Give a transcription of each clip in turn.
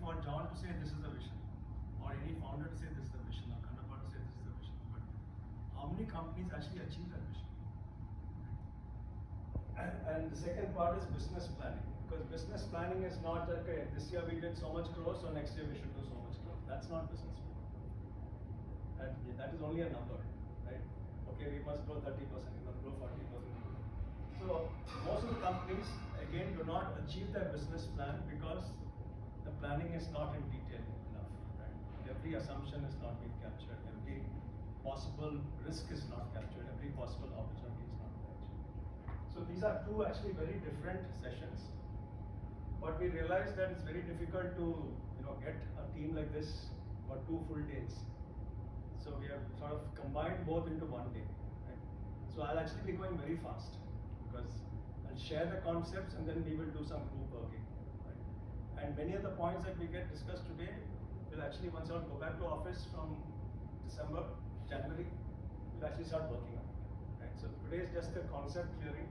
for John to say this is the vision, or any founder to say this is the vision, or Kanapal to say this is the vision. But how many companies actually achieve that vision? And the second part is business planning, because business planning is not that, okay, this year we did so much growth, so next year we should do so much growth. That's not business planning. That is only a number, right? Okay, we must grow 30%, we must grow 40%. So most of the companies, again, do not achieve their business plan because the planning is not in detail enough, right? Every assumption is not being captured, every possible risk is not captured, every possible opportunity is not captured. So these are two actually very different sessions, but we realized that it's very difficult to get a team like this for 2 full days. So we have sort of combined both into one day. Right? So I'll actually be going very fast because I'll share the concepts and then we will do some group working. Right? And many of the points that we get discussed today will actually, once I'll go back to office from January, we'll actually start working on it. Right? So today is just the concept clearing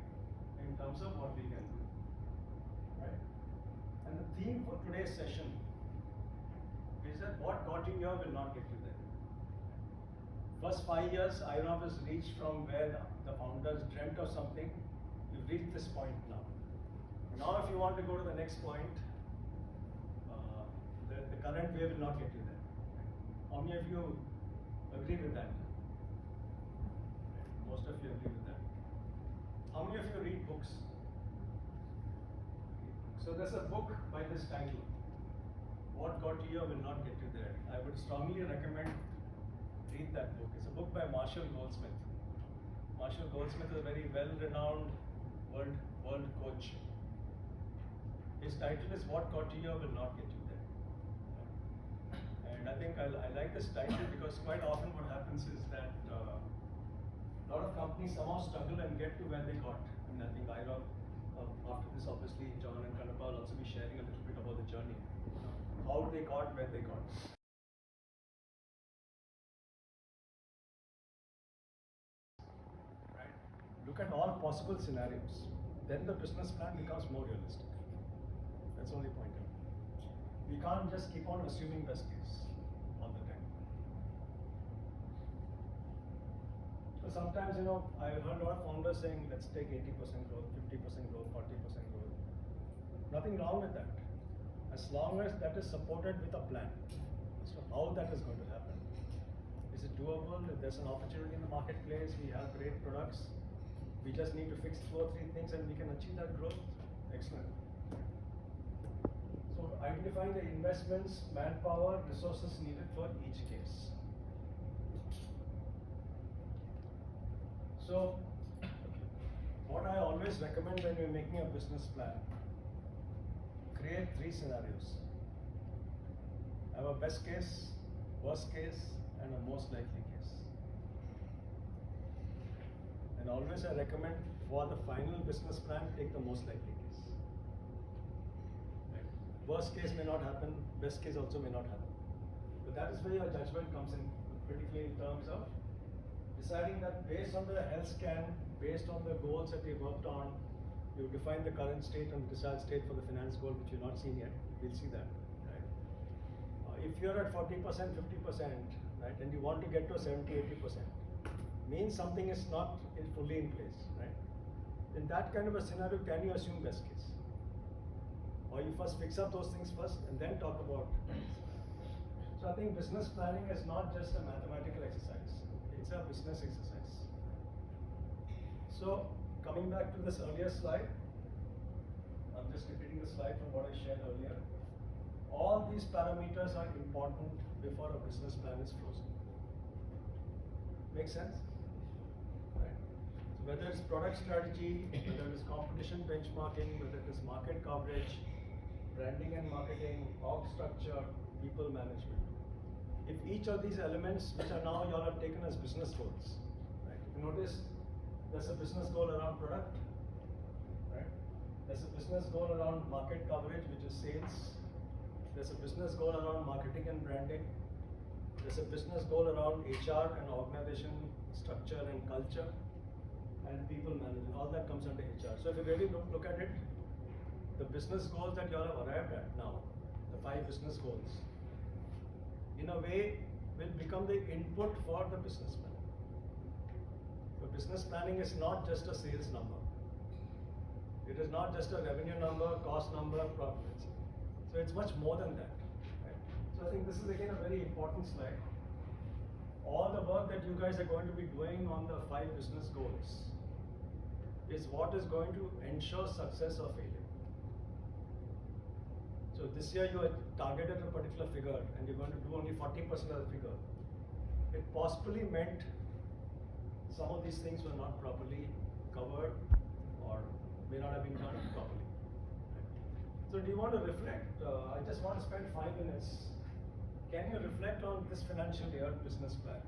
in terms of what we can do. Right? And the theme for today's session is that what got you here will not get you there. First 5 years, IROF has reached from where the founders dreamt of something. You've reached this point now. Now, if you want to go to the next point, the current way will not get you there. How many of you agree with that? Most of you agree with that. How many of you read books? So there's a book by this title, What Got You Here Will Not Get You There. I would strongly recommend read that book. It's a book by Marshall Goldsmith. Marshall Goldsmith is a very well-renowned world coach. His title is What Got You Here Will Not Get You There. And I think I like this title because quite often what happens is that a lot of companies somehow struggle and get to where they got. I mean, I think after this, obviously, John and Kanapal will also be sharing a little bit about the journey, how they got where they got. Right? Look at all possible scenarios. Then the business plan becomes more realistic. That's the only point. We can't just keep on assuming best case all the time. So sometimes, I've heard a lot of founders saying, let's take 80% growth, 50% growth, 40% growth. Nothing wrong with that, as long as that is supported with a plan. So how that is going to happen? Is it doable? If there's an opportunity in the marketplace, we have great products, we just need to fix 2 or 3 things and we can achieve that growth. Excellent. So identifying the investments, manpower, resources needed for each case. So what I always recommend when you're making a business plan, create 3 scenarios. Have a best case, worst case, and a most likely case. And always I recommend for the final business plan, take the most likely case. Right? Worst case may not happen, best case also may not happen. But that is where your judgment comes in, particularly in terms of deciding that based on the health scan, based on the goals that we worked on, you define the current state and the desired state for the finance goal, which you've not seen yet. We'll see that. Right? If you're at 40%, 50%, right, and you want to get to 70, 80%, means something is not fully in place, right? In that kind of a scenario, can you assume best case? Or you first fix up those things first and then talk about. So I think business planning is not just a mathematical exercise, it's a business exercise. So coming back to this earlier slide, I'm just repeating the slide from what I shared earlier. All these parameters are important before a business plan is frozen. Make sense? Right. So whether it's product strategy, whether it's competition benchmarking, whether it is market coverage, branding and marketing, org structure, people management. If each of these elements, which are now you all have taken as business goals, right? If you notice, there's a business goal around product, right? There's a business goal around market coverage, which is sales. There's a business goal around marketing and branding. There's a business goal around HR and organization structure and culture and people management. All that comes under HR. So if you really look at it, the business goals that you all have arrived at now the 5 business goals, in a way will become the input for the business plan. So business planning is not just a sales number. It is not just a revenue number, cost number, profits. So it's much more than that. Right? So I think this is again a very important slide. All the work that you guys are going to be doing on the 5 business goals is what is going to ensure success or failure. So this year you had targeted a particular figure and you're going to do only 40% of the figure. It possibly meant some of these things were not properly covered or may not have been done properly. So do you want to reflect? I just want to spend 5 minutes. Can you reflect on this financial year business plan?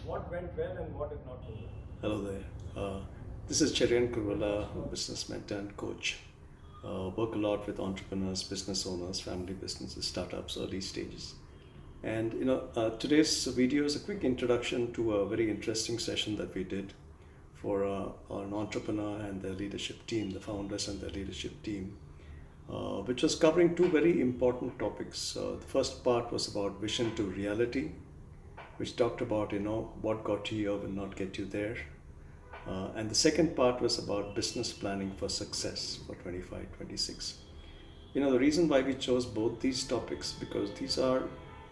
What went well and what did not go well? Hello there. This is Kuruvila, business mentor and coach. Work a lot with entrepreneurs, business owners, family businesses, startups, early stages. And today's video is a quick introduction to a very interesting session that we did for an entrepreneur and their leadership team, the founders and their leadership team, which was covering 2 very important topics. The first part was about vision to reality, which talked about what got you here will not get you there. And the second part was about business planning for success for 25-26. The reason why we chose both these topics, because these are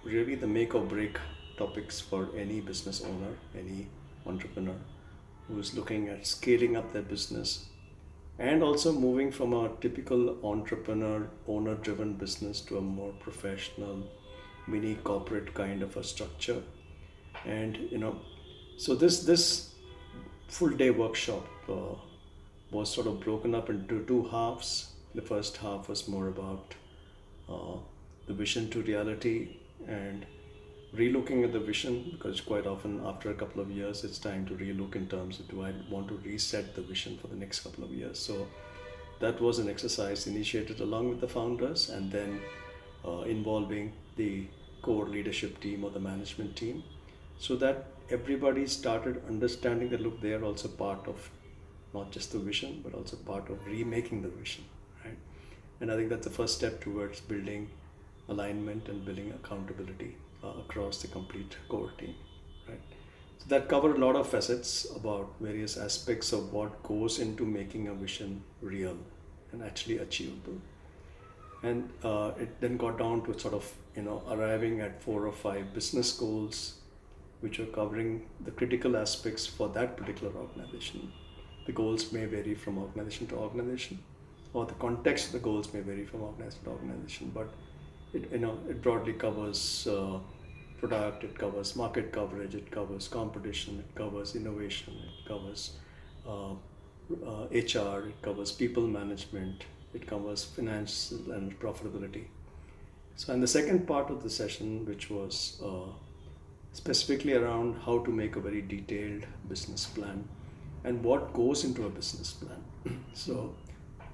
really the make or break topics for any business owner, any entrepreneur who is looking at scaling up their business and also moving from a typical entrepreneur, owner-driven business to a more professional, mini corporate kind of a structure. And so this full day workshop was sort of broken up into 2 halves. The first half was more about the vision to reality and relooking at the vision, because quite often after a couple of years it's time to relook in terms of, do I want to reset the vision for the next couple of years. So that was an exercise initiated along with the founders and then involving the core leadership team or the management team, so that everybody started understanding that, look, they are also part of not just the vision, but also part of remaking the vision, right? And I think that's the first step towards building alignment and building accountability across the complete core team, right? So that covered a lot of facets about various aspects of what goes into making a vision real and actually achievable. And it then got down to sort of, arriving at 4 or 5 business goals, which are covering the critical aspects for that particular organization. The goals may vary from organization to organization, or the context of the goals may vary from organization to organization, but it broadly covers product, it covers market coverage, it covers competition, it covers innovation, it covers HR, it covers people management, it covers finance and profitability. So, and the second part of the session, which was specifically around how to make a very detailed business plan and what goes into a business plan. So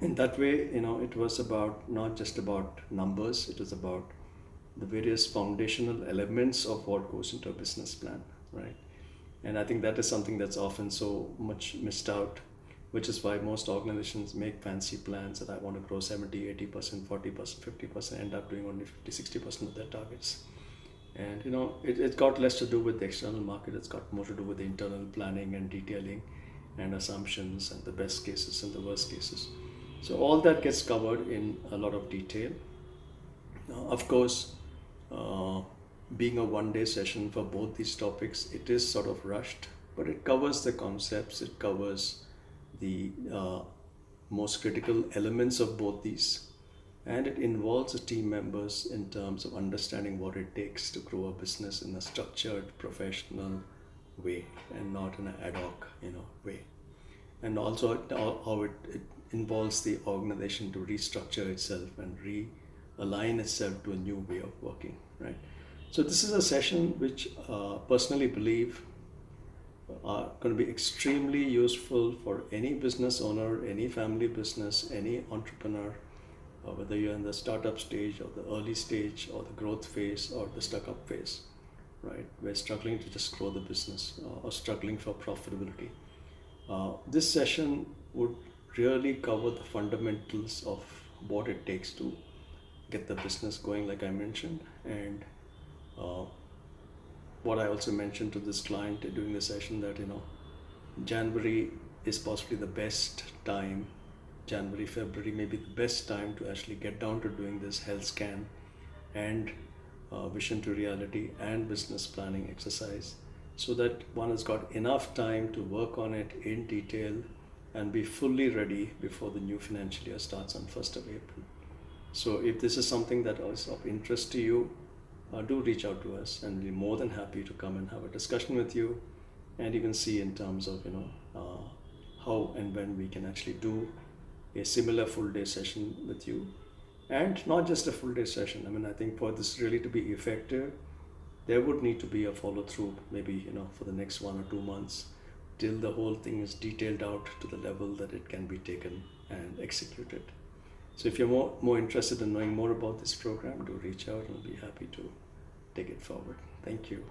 in that way, it was about not just about numbers, it was about the various foundational elements of what goes into a business plan, right? And I think that is something that's often so much missed out, which is why most organizations make fancy plans that I want to grow 70, 80%, 40%, 50%, end up doing only 50, 60% of their targets. And it's got less to do with the external market, it's got more to do with the internal planning and detailing and assumptions and the best cases and the worst cases. So all that gets covered in a lot of detail. Of course, being a 1-day session for both these topics, it is sort of rushed, but it covers the concepts, it covers the most critical elements of both these, and it involves the team members in terms of understanding what it takes to grow a business in a structured, professional way and not in an ad hoc way. And also how it involves the organization to restructure itself and realign itself to a new way of working, right? So this is a session which personally believe are going to be extremely useful for any business owner, any family business, any entrepreneur, whether you're in the startup stage or the early stage or the growth phase or the stuck-up phase, right? We're struggling to just grow the business or struggling for profitability. This session would really cover the fundamentals of what it takes to get the business going, like I mentioned. And what I also mentioned to this client during the session, that January is possibly the best time. January, February may be the best time to actually get down to doing this health scan and vision to reality and business planning exercise, so that one has got enough time to work on it in detail and be fully ready before the new financial year starts on 1st of April. So if this is something that is of interest to you, do reach out to us, and we'll be more than happy to come and have a discussion with you, and even see in terms of how and when we can actually do a similar full day session with you. And not just a full day session. I mean, I think for this really to be effective, there would need to be a follow through, maybe for the next 1 or 2 months, till the whole thing is detailed out to the level that it can be taken and executed. So if you're more interested in knowing more about this program, do reach out, and I'll be happy to take it forward. Thank you.